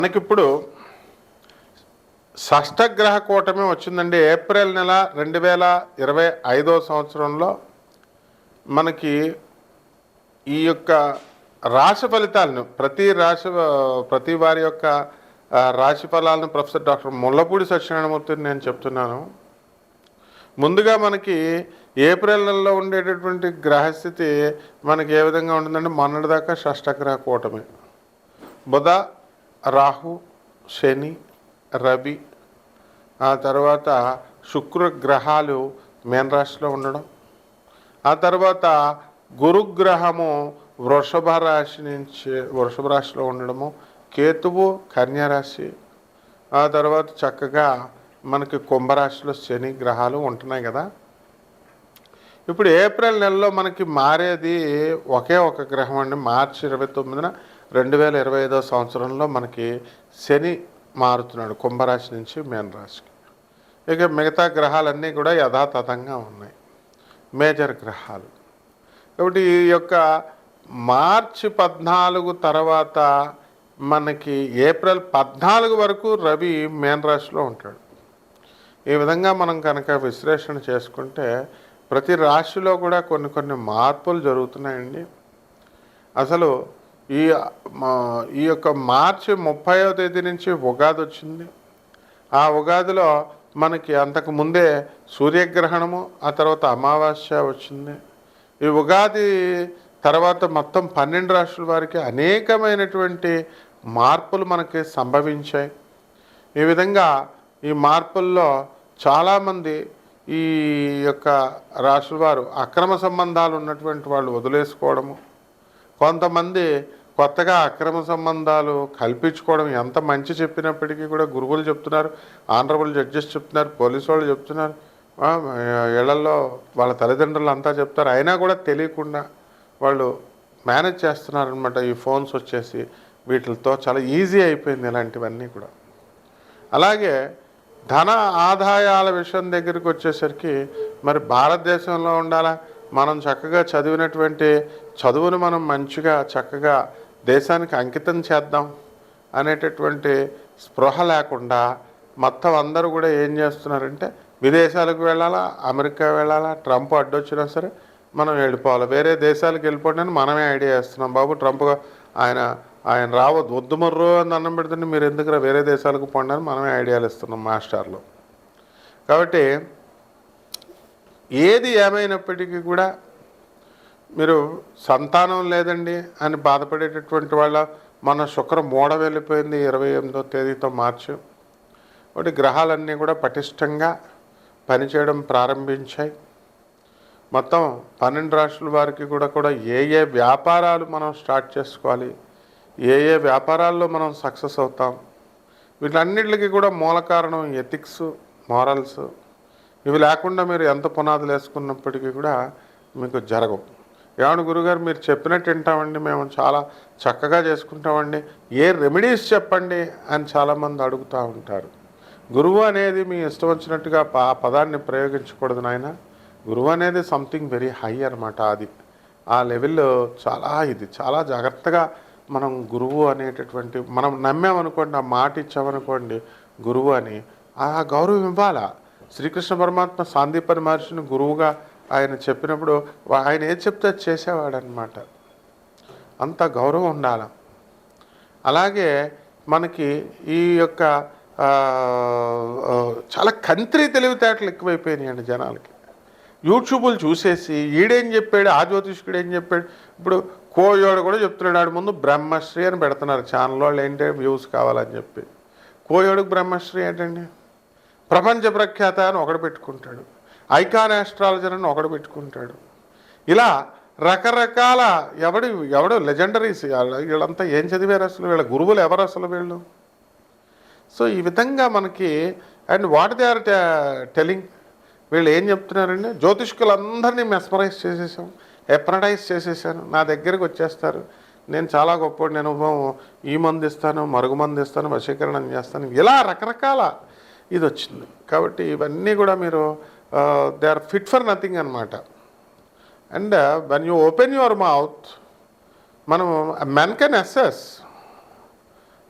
మనకిప్పుడు షష్టగ్రహ కూటమి వచ్చిందండి. ఏప్రిల్ నెల 2025 సంవత్సరంలో మనకి ఈ యొక్క రాశి ఫలితాలను ప్రతి వారి యొక్క రాశి ఫలాలను ప్రొఫెసర్ డాక్టర్ ముల్లపూడి సత్యనారాయణమూర్తిని నేను చెప్తున్నాను. ముందుగా మనకి ఏప్రిల్ నెలలో ఉండేటటువంటి గ్రహస్థితి మనకి ఏ విధంగా ఉంటుందంటే, మొన్నటిదాకా షష్టగ్రహ కూటమి బుధ, రాహు, శని, రవి, ఆ తర్వాత శుక్ర గ్రహాలు మీనరాశిలో ఉండడం, ఆ తర్వాత గురుగ్రహము వృషభ రాశిలో ఉండడము, కేతువు కన్యారాశి, ఆ తర్వాత చక్కగా మనకి కుంభరాశిలో శని గ్రహాలు ఉంటున్నాయి కదా. ఇప్పుడు ఏప్రిల్ నెలలో మనకి మారేది ఒకే ఒక గ్రహం అండి. మార్చి 29న 2025 సంవత్సరంలో మనకి శని మారుతున్నాడు కుంభరాశి నుంచి మీనరాశికి. ఇక మిగతా గ్రహాలన్నీ కూడా యథాతథంగా ఉన్నాయి, మేజర్ గ్రహాలు. కాబట్టి ఈ యొక్క మార్చి 14 తర్వాత మనకి ఏప్రిల్ 14 వరకు రవి మీనరాశిలో ఉంటాడు. ఈ విధంగా మనం కనుక విశ్లేషణ చేసుకుంటే ప్రతి రాశిలో కూడా కొన్ని మార్పులు జరుగుతున్నాయండి. అసలు ఈ యొక్క మార్చి 30వ తేదీ నుంచి ఉగాది వచ్చింది. ఆ ఉగాదిలో మనకి అంతకు ముందే సూర్యగ్రహణము, ఆ తర్వాత అమావాస్య వచ్చింది. ఈ ఉగాది తర్వాత మొత్తం 12 రాశుల వారికి అనేకమైనటువంటి మార్పులు మనకి సంభవించాయి. ఈ విధంగా ఈ మార్పుల్లో చాలామంది ఈ యొక్క రాశుల వారు అక్రమ సంబంధాలు ఉన్నటువంటి వాళ్ళు వదిలేసుకోవడము, కొంతమంది కొత్తగా అక్రమ సంబంధాలు కల్పించుకోవడం. ఎంత మంచి చెప్పినప్పటికీ కూడా గురువులు చెప్తున్నారు, ఆనరబుల్ జడ్జెస్ చెప్తున్నారు, పోలీసు వాళ్ళు చెప్తున్నారు, ఇళ్లలో వాళ్ళ తల్లిదండ్రులు అంతా చెప్తారు, అయినా కూడా తెలియకుండా వాళ్ళు మేనేజ్ చేస్తున్నారనమాట. ఈ ఫోన్స్ వచ్చేసి వీటితో చాలా ఈజీ అయిపోయింది ఇలాంటివన్నీ కూడా. అలాగే ధన ఆదాయాల విషయం దగ్గరికి వచ్చేసరికి మరి భారతదేశంలో ఉండాలా, మనం చక్కగా చదివినటువంటి చదువును మనం మంచిగా చక్కగా దేశానికి అంకితం చేద్దాం అనేటటువంటి స్పృహ లేకుండా మొత్తం అందరూ కూడా ఏం చేస్తున్నారంటే, విదేశాలకు వెళ్ళాలా, అమెరికా వెళ్ళాలా, ట్రంప్ అడ్డొచ్చినా సరే మనం వెళ్ళిపోవాలి, వేరే దేశాలకు వెళ్ళిపోవడానికి మనమే ఐడియా ఇస్తున్నాం. బాబు ట్రంప్ ఆయన రావద్దు, వద్దు మర్రో అని అన్నం పెడుతుంటే మీరు ఎందుకు వేరే దేశాలకు పోండి అని మనమే ఐడియాలు ఇస్తున్నాం మాస్టర్లు. కాబట్టి ఏది ఏమైనప్పటికీ కూడా మీరు సంతానం లేదండి అని బాధపడేటటువంటి వాళ్ళ మన శుక్ర మూడ వెళ్ళిపోయింది 28వ తేదీతో మార్చి. కాబట్టి గ్రహాలన్నీ కూడా పటిష్టంగా పనిచేయడం ప్రారంభించాయి. మొత్తం 12 రాశుల వారికి కూడా ఏ వ్యాపారాలు మనం స్టార్ట్ చేసుకోవాలి, ఏ వ్యాపారాల్లో మనం సక్సెస్ అవుతాం, వీటన్నిటికీ కూడా మూల కారణం ఎథిక్స్, మారల్స్. ఇవి లేకుండా మీరు ఎంత పునాదులు వేసుకున్నప్పటికీ కూడా మీకు జరగవు. ఏమన్నా గురుగారు మీరు చెప్పినట్టు వింటామండి, మేము చాలా చక్కగా చేసుకుంటామండి, ఏ రెమెడీస్ చెప్పండి అని చాలామంది అడుగుతూ ఉంటారు. గురువు అనేది మీ ఇష్టం వచ్చినట్టుగా ఆ పదాన్ని ప్రయోగించకూడదు నాయన. గురువు అనేది సంథింగ్ వెరీ హై అనమాట. అది ఆ లెవెల్లో చాలా జాగ్రత్తగా మనం గురువు అనేటటువంటి మనం నమ్మామనుకోండి, ఆ మాట ఇచ్చామనుకోండి గురువు అని, ఆ గౌరవం ఇవ్వాలా. శ్రీకృష్ణ పరమాత్మ సాందీపని మహర్షిని గురువుగా ఆయన చెప్పినప్పుడు ఆయన ఏది చెప్తే అది చేసేవాడు అనమాట. అంత గౌరవం ఉండాలి. అలాగే మనకి ఈ యొక్క చాలా కంత్రి తెలివితేటలు ఎక్కువైపోయినాయండి జనాలకి. యూట్యూబులు చూసేసి ఈడేం చెప్పాడు, ఆ జ్యోతిష్కుడు ఏం చెప్పాడు. ఇప్పుడు కోయోడు కూడా చెప్తున్నాడు, ఆడు ముందు బ్రహ్మశ్రీ అని పెడుతున్నారు ఛానల్ వాళ్ళు, ఏంటంటే వ్యూస్ కావాలని చెప్పి. కోయోడుకు బ్రహ్మశ్రీ ఏంటండి, ప్రపంచ ప్రఖ్యాత అని ఒకడు పెట్టుకుంటాడు, ఐకాన్ ఆస్ట్రాలజర్ అని ఒకడు పెట్టుకుంటాడు. ఇలా రకరకాల ఎవడు లెజెండరీస్. వీళ్ళంతా ఏం చదివారు అసలు, వీళ్ళ గురువులు ఎవరు అసలు వీళ్ళు? సో ఈ విధంగా మనకి and what they are telling, వీళ్ళు ఏం చెప్తున్నారండి, జ్యోతిష్కులందరినీ మెస్మరైజ్ చేసేసాం, ఎప్రడైజ్ చేసేసాను, నా దగ్గరికి వచ్చేస్తారు, నేను చాలా గొప్ప, నేను ఈ మందు ఇస్తాను, మరుగు మందు ఇస్తాను, వశీకరణం చేస్తాను, ఇలా రకరకాల ఇది వచ్చింది. కాబట్టి ఇవన్నీ కూడా మీరు they are fit for nothing అనమాట. And when you open your mouth, మనం men can assess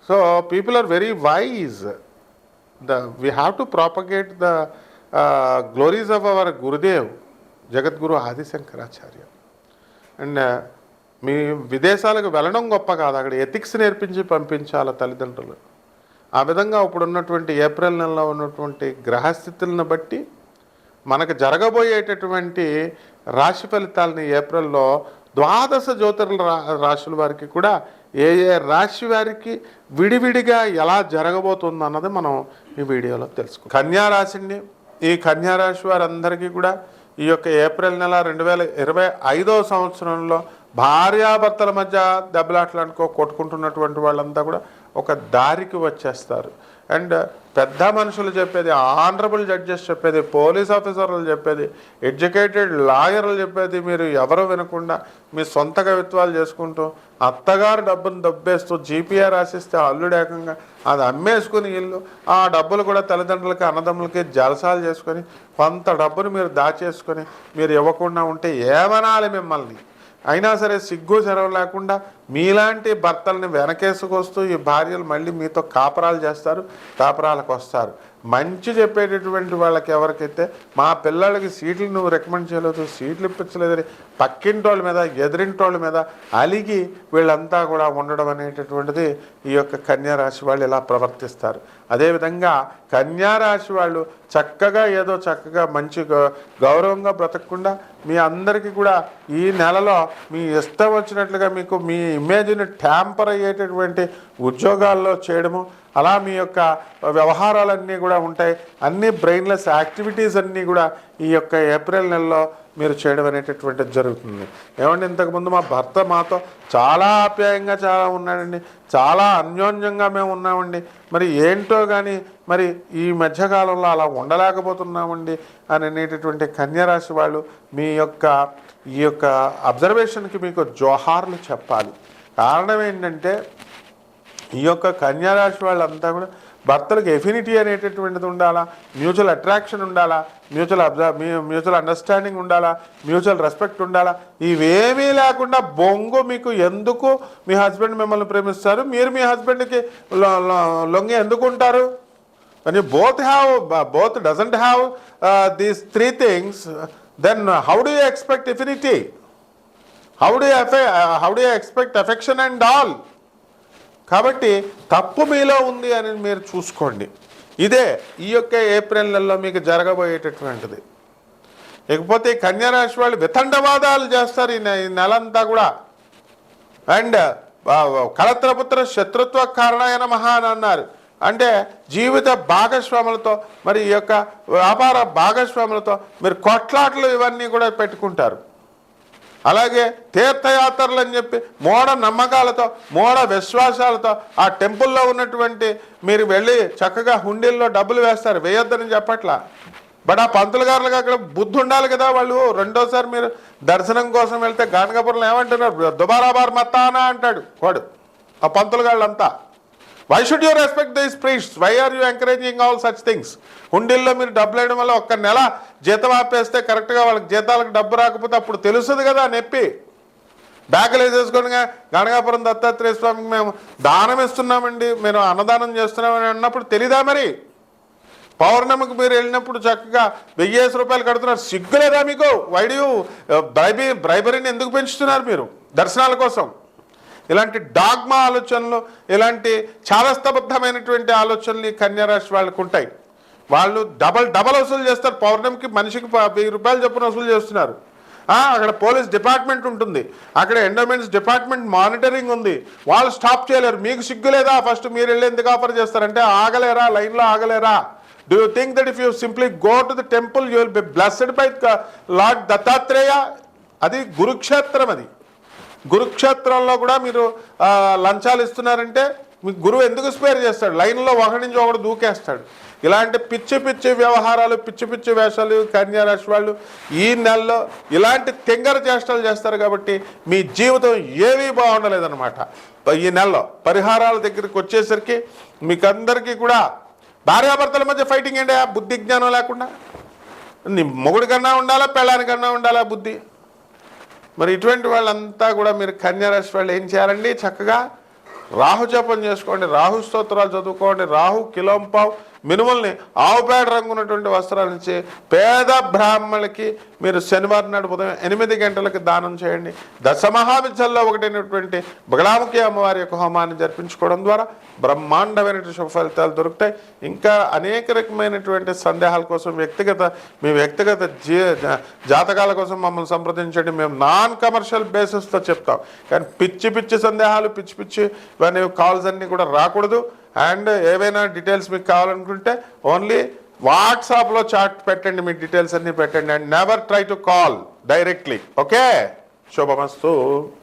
so people are very wise. We have to propagate the glories of our Gurudev, Jagadguru Adishankaracharya. And మీ విదేశాలకు వెళ్ళడం గొప్ప కాదు, అక్కడ ఎథిక్స్ నేర్పించి పంపించాలి తల్లిదండ్రులు. ఆ విధంగా ఇప్పుడు ఉన్నటువంటి ఏప్రిల్ నెలలో ఉన్నటువంటి గ్రహస్థితులను బట్టి మనకు జరగబోయేటటువంటి రాశి ఫలితాలని ఏప్రిల్లో ద్వాదశ జ్యోతిర్ల రాశుల వారికి కూడా ఏ ఏ రాశి వారికి విడివిడిగా ఎలా జరగబోతుంది అన్నది మనం ఈ వీడియోలో తెలుసుకుంటాం. కన్యారాశి అండి. ఈ కన్యారాశి వారందరికీ కూడా ఈ యొక్క ఏప్రిల్ నెల 2025వ సంవత్సరంలో భార్యాభర్తల మధ్య దెబ్బలాట్లు కొట్టుకుంటున్నటువంటి వాళ్ళంతా కూడా ఒక దారికి వచ్చేస్తారు. అండ్ పెద్ద మనుషులు చెప్పేది, ఆనరబుల్ జడ్జెస్ చెప్పేది, పోలీస్ ఆఫీసర్లు చెప్పేది, ఎడ్యుకేటెడ్ లాయర్లు చెప్పేది మీరు ఎవరు వినకుండా మీ సొంత కవిత్వాలు చేసుకుంటూ అత్తగారు డబ్బును దబ్బేస్తూ జీపీఆర్ రాసిస్తే అల్లుడేకంగా అది అమ్మేసుకుని ఇల్లు ఆ డబ్బులు కూడా తల్లిదండ్రులకి అన్నదమ్ములకి జలసాలు చేసుకొని కొంత డబ్బును మీరు దాచేసుకొని మీరు ఇవ్వకుండా ఉంటే ఏమనాలి మిమ్మల్ని? అయినా సరే సిగ్గు సెరవు లేకుండా మీలాంటి భర్తల్ని వెనకేసుకొస్తూ ఈ భార్యలు మళ్ళీ మీతో కాపరాలు చేస్తారు, కాపరాలకు వస్తారు. మంచి చెప్పేటటువంటి వాళ్ళకి ఎవరికైతే మా పిల్లలకి సీట్లు నువ్వు రికమెండ్ చేయలేదు, సీట్లు ఇప్పించలేదని పక్కింటోళ్ళ మీద ఎదిరింటోళ్ళ మీద అలిగి వీళ్ళంతా కూడా ఉండడం అనేటటువంటిది ఈ యొక్క కన్యారాశి వాళ్ళు ఇలా ప్రవర్తిస్తారు. అదేవిధంగా కన్యారాశి వాళ్ళు చక్కగా మంచి గౌరవంగా బ్రతకకుండా మీ అందరికీ కూడా ఈ నెలలో మీ ఇష్టం వచ్చినట్లుగా మీకు మీ ఇమేజ్ని ట్యాంపర్ అయ్యేటటువంటి ఉద్యోగాల్లో చేయడము, అలా మీ యొక్క వ్యవహారాలన్నీ కూడా ఉంటాయి. అన్ని బ్రెయిన్లెస్ యాక్టివిటీస్ అన్నీ కూడా ఈ యొక్క ఏప్రిల్ నెలలో మీరు చేయడం అనేటటువంటిది జరుగుతుంది. ఏమంటే ఇంతకుముందు మా భర్త మాతో చాలా ఆప్యాయంగా చాలా ఉన్నాడండి, చాలా అన్యోన్యంగా మేము ఉన్నామండి, మరి ఏంటో కానీ మరి ఈ మధ్యకాలంలో అలా ఉండలేకపోతున్నామండి అని అనేటటువంటి కన్యారాశి వాళ్ళు మీ యొక్క ఈ యొక్క అబ్జర్వేషన్కి మీకు జోహార్లు చెప్పాలి. కారణం ఏంటంటే ఈ యొక్క కన్యారాశి వాళ్ళంతా కూడా భర్తలకు ఎఫినిటీ అనేటటువంటిది ఉండాలా, మ్యూచువల్ అట్రాక్షన్ ఉండాలా, మ్యూచువల్ అండర్స్టాండింగ్ ఉండాలా, మ్యూచువల్ రెస్పెక్ట్ ఉండాలా. ఇవేమీ లేకుండా బొంగు మీకు ఎందుకు మీ హస్బెండ్ మిమ్మల్ని ప్రేమిస్తారు, మీరు మీ హస్బెండ్కి లొంగి ఎందుకు ఉంటారు? When you both doesn't have these three things, then how do you expect affinity? How do you expect affection and all? కాబట్టి తప్పు మీలో ఉంది అని మీరు చూసుకోండి. ఇదే ఈ యొక్క ఏప్రిల్ నెలలో మీకు జరగబోయేటటువంటిది. ఇకపోతే కన్యారాశి వాళ్ళు వితండవాదాలు చేస్తారు ఈ నెలంతా కూడా. అండ్ కళత్రపుత్ర శత్రుత్వ కారణాయ నమః అని అన్నారు. అంటే జీవిత భాగస్వాములతో మరి ఈ యొక్క వ్యాపార భాగస్వాములతో మీరు కొట్లాట్లు ఇవన్నీ కూడా పెట్టుకుంటారు. అలాగే తీర్థయాత్రలు అని చెప్పి మూఢ నమ్మకాలతో మూఢ విశ్వాసాలతో ఆ టెంపుల్లో ఉన్నటువంటి మీరు వెళ్ళి చక్కగా హుండీల్లో డబ్బులు వేస్తారు, వేయొద్దని చెప్పట్లా. బట్ ఆ పంతులు గారులకు అక్కడ బుద్ధి ఉండాలి కదా. వాళ్ళు రెండోసారి మీరు దర్శనం కోసం వెళ్తే గానగాపురంలో ఏమంటున్నారు, దుబారాబార్ మత్తానా అంటాడు వాడు, ఆ పంతులు గాళ్ళంతా. Why should you respect these priests? Why are you encouraging all such things? హుండీల్లో మీరు డబ్బులు వేయడం వల్ల ఒక్క నెల జీతం ఆపేస్తే కరెక్ట్గా వాళ్ళకి జీతాలకు డబ్బు రాకపోతే అప్పుడు తెలుస్తుంది కదా నొప్పి. బ్యాగులు వేసేసుకొని గణగాపురం దత్తాత్రేయ స్వామికి మేము దానం ఇస్తున్నామండి, మేము అన్నదానం చేస్తున్నామని అన్నప్పుడు తెలీదా? మరి పౌర్ణమికి మీరు వెళ్ళినప్పుడు చక్కగా 1000 రూపాయలు కడుతున్నారు, సిగ్గులేదా మీకు? వైడు బ్రైబరీని ఎందుకు పెంచుతున్నారు మీరు దర్శనాల కోసం? ఇలాంటి డాగ్మా ఆలోచనలు, ఇలాంటి చాదస్తబద్ధమైనటువంటి ఆలోచనలు ఈ కన్యారాశి వాళ్ళకు ఉంటాయి. వాళ్ళు డబల్ వసూలు చేస్తారు. పౌర్ణమికి మనిషికి 1000 రూపాయలు చొప్పున వసూలు చేస్తున్నారు. అక్కడ పోలీస్ డిపార్ట్మెంట్ ఉంటుంది, అక్కడ ఎండోమెంట్స్ డిపార్ట్మెంట్ మానిటరింగ్ ఉంది, వాళ్ళు స్టాప్ చేయలేరు. మీకు సిగ్గులేదా? ఫస్ట్ మీరు వెళ్ళి ఎందుకు ఆఫర్ చేస్తారంటే ఆగలేరా, లైన్లో ఆగలేరా? Do you think that if you simply go to the temple you will be blessed by lord Dattatreya? అది కురుక్షేత్రం. అది కురుక్షేత్రంలో కూడా మీరు లంచాలు ఇస్తున్నారంటే మీకు గురువు ఎందుకు స్పేర్ చేస్తాడు? లైన్లో ఒకటి నుంచి ఒకటి దూకేస్తాడు. ఇలాంటి పిచ్చి వ్యవహారాలు, పిచ్చి వేషాలు కన్యారాశి వాళ్ళు ఈ నెలలో ఇలాంటి తెంగర చేష్టలు చేస్తారు. కాబట్టి మీ జీవితం ఏమీ బాగుండలేదన్నమాట. ఈ నెలలో పరిహారాల దగ్గరికి వచ్చేసరికి మీకందరికీ కూడా భార్యాభర్తల మధ్య ఫైటింగ్ ఏంటి? బుద్ధి జ్ఞానం లేకుండా నీ మొగుడి కన్నా ఉండాలా, పెళ్ళానికన్నా ఉండాలా బుద్ధి? మరి ఇటువంటి వాళ్ళంతా కూడా మీరు కన్యారాశి వాళ్ళు ఏం చేయాలండి? చక్కగా రాహు జపం చేసుకోండి, రాహు స్తోత్రాలు చదువుకోండి, రాహు కిలోంపావు మినుముల్ని ఆవు పేడ రంగు ఉన్నటువంటి వస్త్రాలు ఇచ్చి పేద బ్రాహ్మణులకి మీరు శనివారం నాడు ఉదయం 8 గంటలకు దానం చేయండి. దశమహావిద్యల్లో ఒకటైనటువంటి బగలాముఖి అమ్మవారి యొక్క హోమాన్ని జరిపించుకోవడం ద్వారా బ్రహ్మాండమైనటువంటి శుభ ఫలితాలు దొరుకుతాయి. ఇంకా అనేక రకమైనటువంటి సందేహాల కోసం మీ వ్యక్తిగత జాతకాల కోసం మమ్మల్ని సంప్రదించండి. మేము నాన్ కమర్షియల్ బేసిస్తో చెప్తాం, కానీ పిచ్చి సందేహాలు పిచ్చి కాల్స్ అన్నీ కూడా రాకూడదు. అండ్ ఏవైనా డీటెయిల్స్ మీకు కావాలనుకుంటే ఓన్లీ వాట్సాప్లో చాట్ పెట్టండి, మీ డీటెయిల్స్ అన్నీ పెట్టండి. And never try to call directly. Okay, Subhamastu.